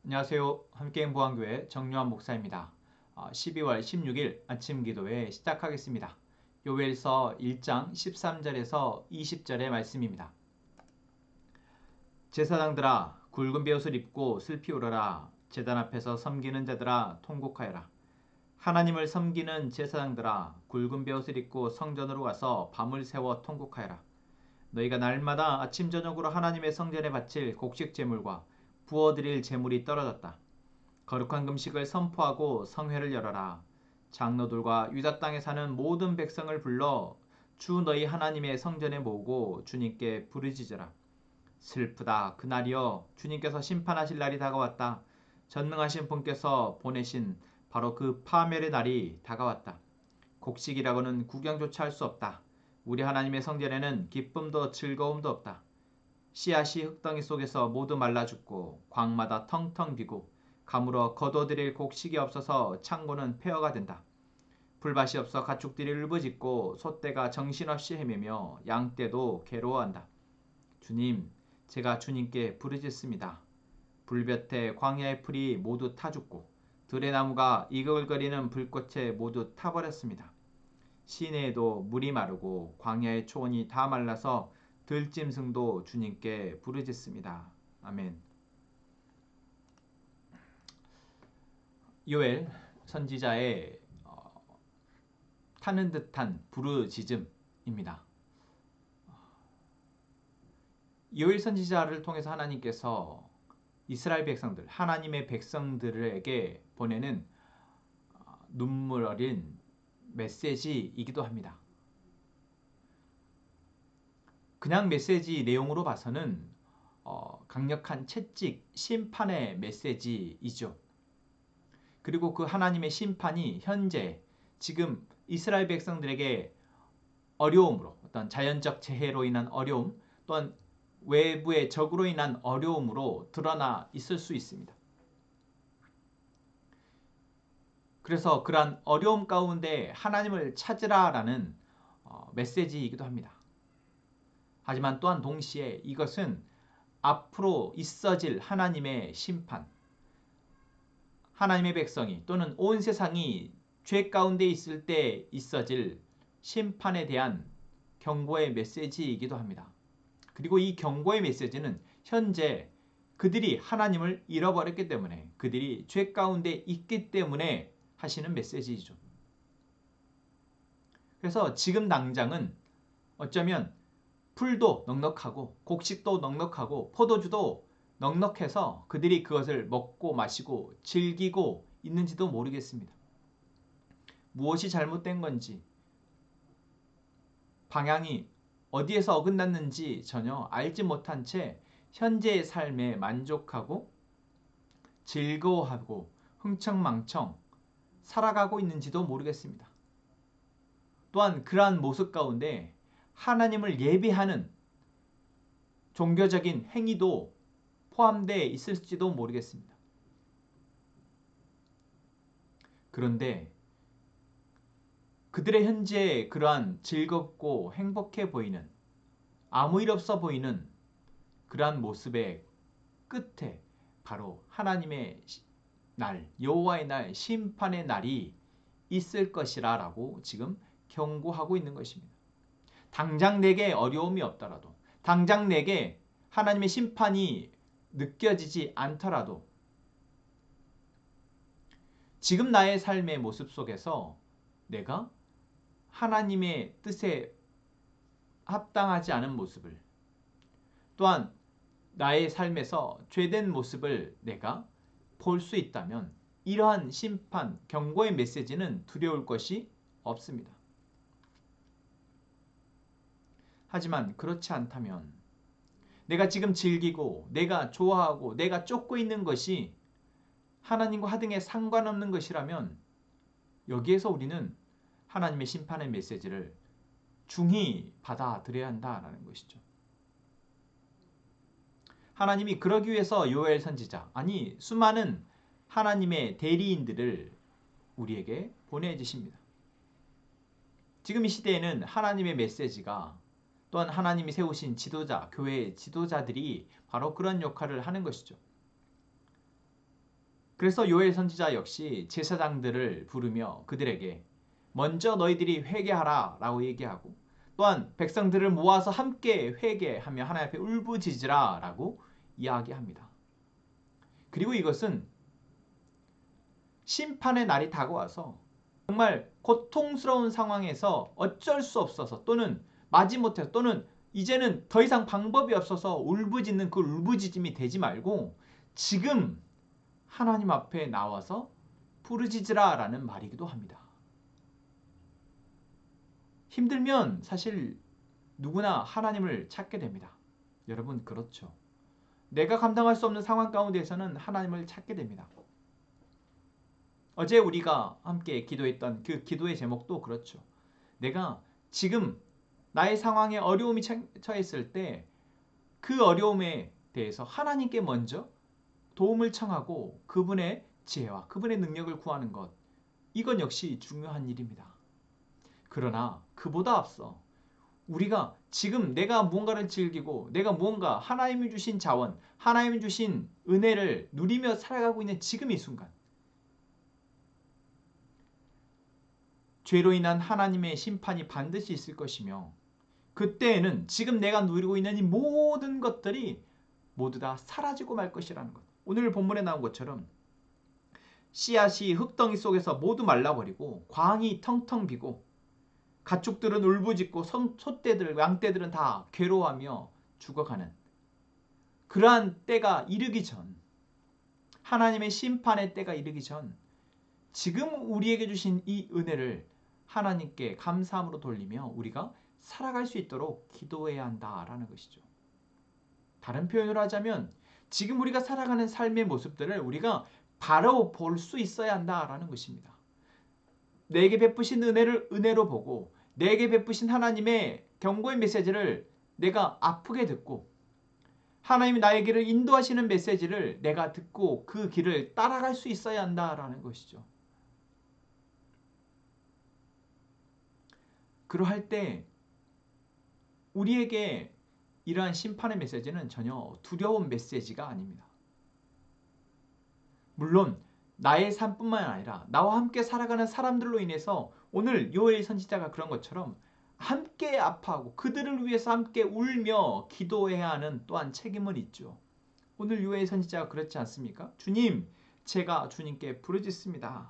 안녕하세요. 함께행 보안교회 정요한 목사입니다. 12월 16일 아침 기도회 시작하겠습니다. 요엘서 1장 13절에서 20절의 말씀입니다. 제사장들아 굵은 베옷을 입고 슬피 울어라. 제단 앞에서 섬기는 자들아 통곡하여라. 하나님을 섬기는 제사장들아 굵은 베옷을 입고 성전으로 가서 밤을 새워 통곡하여라. 너희가 날마다 아침 저녁으로 하나님의 성전에 바칠 곡식 제물과 부어드릴 제물이 떨어졌다. 거룩한 금식을 선포하고 성회를 열어라. 장로들과 유다 땅에 사는 모든 백성을 불러 주 너희 하나님의 성전에 모으고 주님께 부르짖으라. 슬프다 그날이여, 주님께서 심판하실 날이 다가왔다. 전능하신 분께서 보내신 바로 그 파멸의 날이 다가왔다. 곡식이라고는 구경조차 할 수 없다. 우리 하나님의 성전에는 기쁨도 즐거움도 없다. 씨앗이 흙덩이 속에서 모두 말라 죽고 광마다 텅텅 비고 가물어 거둬들일 곡식이 없어서 창고는 폐허가 된다. 불밭이 없어 가축들이 울부짖고 소떼가 정신없이 헤매며 양떼도 괴로워한다. 주님, 제가 주님께 부르짖습니다. 불볕에 광야의 풀이 모두 타 죽고 들의 나무가 이글거리는 불꽃에 모두 타버렸습니다. 시내에도 물이 마르고 광야의 초원이 다 말라서 들짐승도 주님께 부르짖습니다. 아멘. 요엘 선지자의 타는 듯한 부르짖음입니다. 요엘 선지자를 통해서 하나님께서 이스라엘 백성들, 하나님의 백성들에게 보내는 눈물 어린 메시지이기도 합니다. 그냥 메시지 내용으로 봐서는 강력한 채찍, 심판의 메시지이죠. 그리고 그 하나님의 심판이 현재 지금 이스라엘 백성들에게 어려움으로, 어떤 자연적 재해로 인한 어려움 또는 외부의 적으로 인한 어려움으로 드러나 있을 수 있습니다. 그래서 그러한 어려움 가운데 하나님을 찾으라라는 메시지이기도 합니다. 하지만 또한 동시에 이것은 앞으로 있어질 하나님의 심판, 하나님의 백성이 또는 온 세상이 죄 가운데 있을 때 있어질 심판에 대한 경고의 메시지이기도 합니다. 그리고 이 경고의 메시지는 현재 그들이 하나님을 잃어버렸기 때문에, 그들이 죄 가운데 있기 때문에 하시는 메시지이죠. 그래서 지금 당장은 어쩌면 풀도 넉넉하고 곡식도 넉넉하고 포도주도 넉넉해서 그들이 그것을 먹고 마시고 즐기고 있는지도 모르겠습니다. 무엇이 잘못된 건지, 방향이 어디에서 어긋났는지 전혀 알지 못한 채 현재의 삶에 만족하고 즐거워하고 흥청망청 살아가고 있는지도 모르겠습니다. 또한 그러한 모습 가운데 하나님을 예배하는 종교적인 행위도 포함되어 있을지도 모르겠습니다. 그런데 그들의 현재 그러한 즐겁고 행복해 보이는, 아무 일 없어 보이는 그러한 모습의 끝에 바로 하나님의 날, 여호와의 날, 심판의 날이 있을 것이라 라고 지금 경고하고 있는 것입니다. 당장 내게 어려움이 없더라도, 당장 내게 하나님의 심판이 느껴지지 않더라도 지금 나의 삶의 모습 속에서 내가 하나님의 뜻에 합당하지 않은 모습을, 또한 나의 삶에서 죄된 모습을 내가 볼 수 있다면 이러한 심판, 경고의 메시지는 두려울 것이 없습니다. 하지만 그렇지 않다면 내가 지금 즐기고 내가 좋아하고 내가 쫓고 있는 것이 하나님과 하등에 상관없는 것이라면 여기에서 우리는 하나님의 심판의 메시지를 중히 받아들여야 한다는 것이죠. 하나님이 그러기 위해서 요엘 선지자, 아니 수많은 하나님의 대리인들을 우리에게 보내주십니다. 지금 이 시대에는 하나님의 메시지가, 또한 하나님이 세우신 지도자, 교회의 지도자들이 바로 그런 역할을 하는 것이죠. 그래서 요엘 선지자 역시 제사장들을 부르며 그들에게 먼저 너희들이 회개하라 라고 얘기하고, 또한 백성들을 모아서 함께 회개하며 하나님 앞에 울부짖으라 라고 이야기합니다. 그리고 이것은 심판의 날이 다가와서 정말 고통스러운 상황에서 어쩔 수 없어서, 또는 마지못해서, 또는 이제는 더 이상 방법이 없어서 울부짖는 그 울부짖음이 되지 말고 지금 하나님 앞에 나와서 부르짖으라 라는 말이기도 합니다. 힘들면 사실 누구나 하나님을 찾게 됩니다. 여러분, 그렇죠. 내가 감당할 수 없는 상황 가운데에서는 하나님을 찾게 됩니다. 어제 우리가 함께 기도했던 그 기도의 제목도 그렇죠. 내가 지금 나의 상황에 어려움이 처했을 때 그 어려움에 대해서 하나님께 먼저 도움을 청하고 그분의 지혜와 그분의 능력을 구하는 것, 이건 역시 중요한 일입니다. 그러나 그보다 앞서 우리가 지금 내가 무언가를 즐기고 내가 무언가 하나님이 주신 자원, 하나님이 주신 은혜를 누리며 살아가고 있는 지금 이 순간, 죄로 인한 하나님의 심판이 반드시 있을 것이며, 그때에는 지금 내가 누리고 있는 이 모든 것들이 모두 다 사라지고 말 것이라는 것. 오늘 본문에 나온 것처럼 씨앗이 흙덩이 속에서 모두 말라버리고 광이 텅텅 비고 가축들은 울부짖고 소떼들, 양떼들은 다 괴로워하며 죽어가는 그러한 때가 이르기 전, 하나님의 심판의 때가 이르기 전, 지금 우리에게 주신 이 은혜를 하나님께 감사함으로 돌리며 우리가 살아갈 수 있도록 기도해야 한다라는 것이죠. 다른 표현으로 하자면 지금 우리가 살아가는 삶의 모습들을 우리가 바로 볼 수 있어야 한다라는 것입니다. 내게 베푸신 은혜를 은혜로 보고 내게 베푸신 하나님의 경고의 메시지를 내가 아프게 듣고, 하나님이 나의 길을 인도하시는 메시지를 내가 듣고 그 길을 따라갈 수 있어야 한다라는 것이죠. 그러할 때 우리에게 이러한 심판의 메시지는 전혀 두려운 메시지가 아닙니다. 물론 나의 삶뿐만 아니라 나와 함께 살아가는 사람들로 인해서 오늘 요엘 선지자가 그런 것처럼 함께 아파하고 그들을 위해서 함께 울며 기도해야 하는 또한 책임은 있죠. 오늘 요엘 선지자가 그렇지 않습니까? 주님, 제가 주님께 부르짖습니다.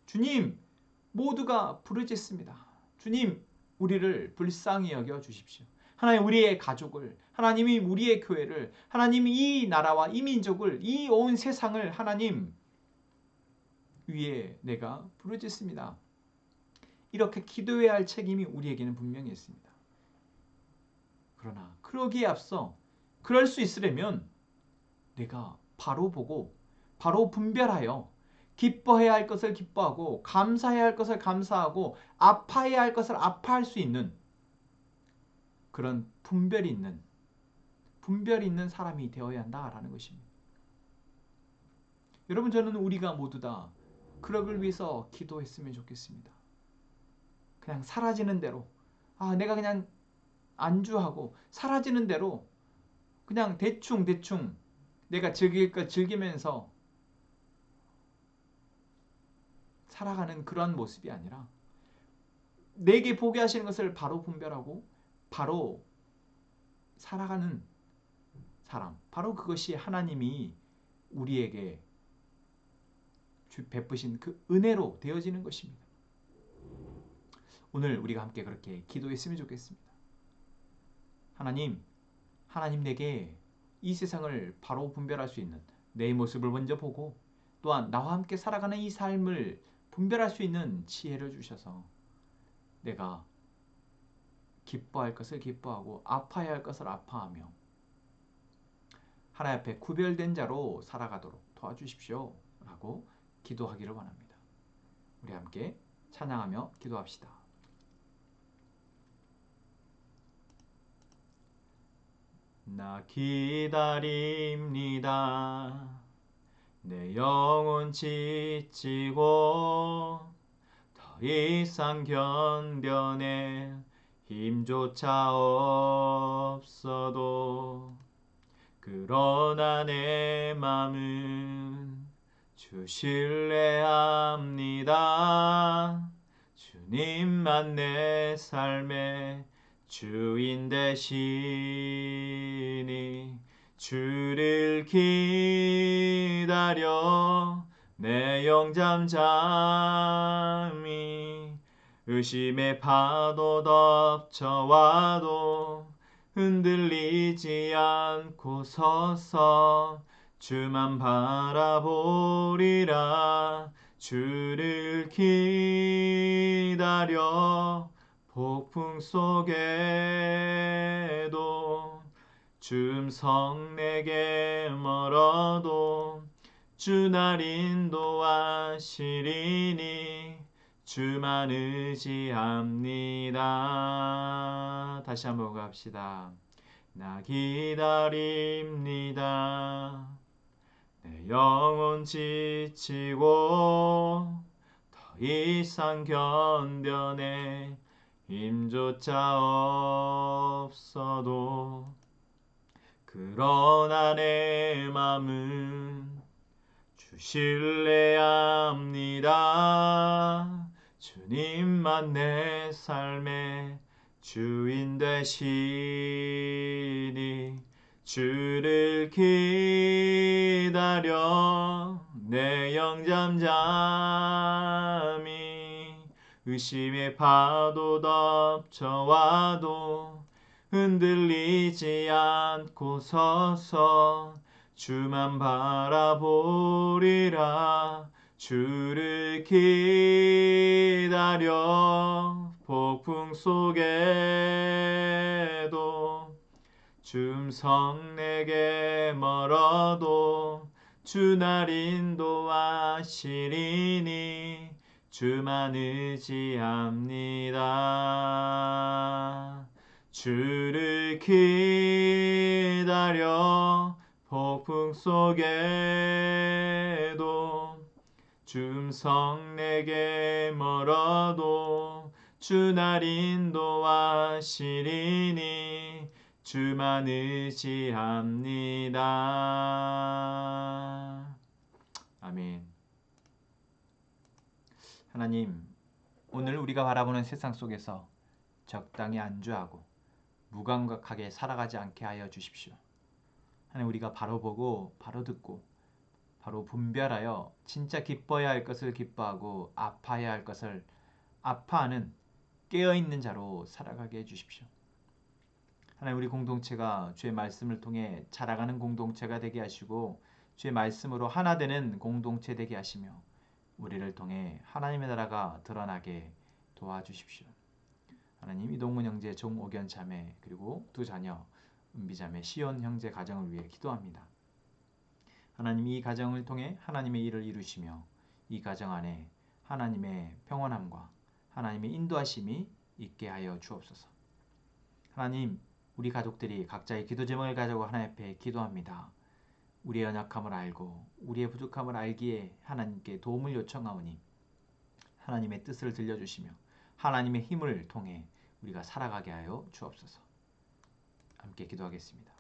주님, 모두가 부르짖습니다. 주님, 우리를 불쌍히 여겨 주십시오. 하나님, 우리의 가족을, 하나님이 우리의 교회를, 하나님이 이 나라와 이 민족을, 이 온 세상을 하나님 위에 내가 부르짖습니다. 이렇게 기도해야 할 책임이 우리에게는 분명히 있습니다. 그러나 그러기에 앞서 그럴 수 있으려면 내가 바로 보고 바로 분별하여 기뻐해야 할 것을 기뻐하고 감사해야 할 것을 감사하고 아파해야 할 것을 아파할 수 있는 그런 분별이 있는 사람이 되어야 한다라는 것입니다. 여러분, 저는 우리가 모두 다 그러기 위해서 기도했으면 좋겠습니다. 그냥 사라지는 대로, 내가 그냥 안주하고 사라지는 대로 그냥 대충 내가 즐길 것 즐기면서 살아가는 그런 모습이 아니라 내게 보게 하시는 것을 바로 분별하고 바로 살아가는 사람, 바로 그것이 하나님이 우리에게 베푸신 그 은혜로 되어지는 것입니다. 오늘 우리가 함께 그렇게 기도했으면 좋겠습니다. 하나님 내게 이 세상을 바로 분별할 수 있는 내 모습을 먼저 보고 또한 나와 함께 살아가는 이 삶을 분별할 수 있는 지혜를 주셔서 내가 기뻐할 것을 기뻐하고 아파해야 할 것을 아파하며 하나님 앞에 구별된 자로 살아가도록 도와주십시오 라고 기도하기를 원합니다. 우리 함께 찬양하며 기도합시다. 나 기다립니다. 내 영혼 지치고 더 이상 견뎌낼 힘조차 없어도 그러나 내 맘은 주 신뢰합니다. 주님만 내 삶의 주인 되시니 주를 기다려 내 영 잠잠히 의심의 파도 덮쳐와도 흔들리지 않고 서서 주만 바라보리라. 주를 기다려 폭풍 속에도 줌성 내게 멀어도 주 날 인도하시리니 주만 의지합니다. 다시 한번 갑시다. 나 기다립니다. 내 영혼 지치고 더 이상 견뎌내 힘조차 없어도 그러나 내 맘은 주 신뢰합니다. 주님만 내 삶의 주인 되시니 주를 기다려 내 영 잠잠히 의심의 파도 덮쳐와도 흔들리지 않고 서서 주만 바라보리라. 주를 기다려 폭풍 속에도 줌성 내게 멀어도 주 날 인도하시리니 주만 의지합니다. 주를 기다려 폭풍 속에도 줌성 내게 멀어도 주 날 인도하시리니 주만 의지합니다. 아멘. 하나님, 오늘 우리가 바라보는 세상 속에서 적당히 안주하고 무감각하게 살아가지 않게 하여 주십시오. 하나님, 우리가 바로 보고 바로 듣고 바로 분별하여 진짜 기뻐해야 할 것을 기뻐하고 아파해야 할 것을 아파하는 깨어있는 자로 살아가게 해주십시오. 하나님, 우리 공동체가 주의 말씀을 통해 자라가는 공동체가 되게 하시고 주의 말씀으로 하나 되는 공동체 되게 하시며 우리를 통해 하나님의 나라가 드러나게 도와주십시오. 하나님, 이동문 형제, 종옥연 자매 그리고 두 자녀 은비자매 시온 형제 가정을 위해 기도합니다. 하나님, 이 가정을 통해 하나님의 일을 이루시며 이 가정 안에 하나님의 평온함과 하나님의 인도하심이 있게 하여 주옵소서. 하나님, 우리 가족들이 각자의 기도 제목을 가지고 하나님 앞에 기도합니다. 우리의 연약함을 알고 우리의 부족함을 알기에 하나님께 도움을 요청하오니 하나님의 뜻을 들려주시며 하나님의 힘을 통해 우리가 살아가게 하여 주옵소서. 함께 기도하겠습니다.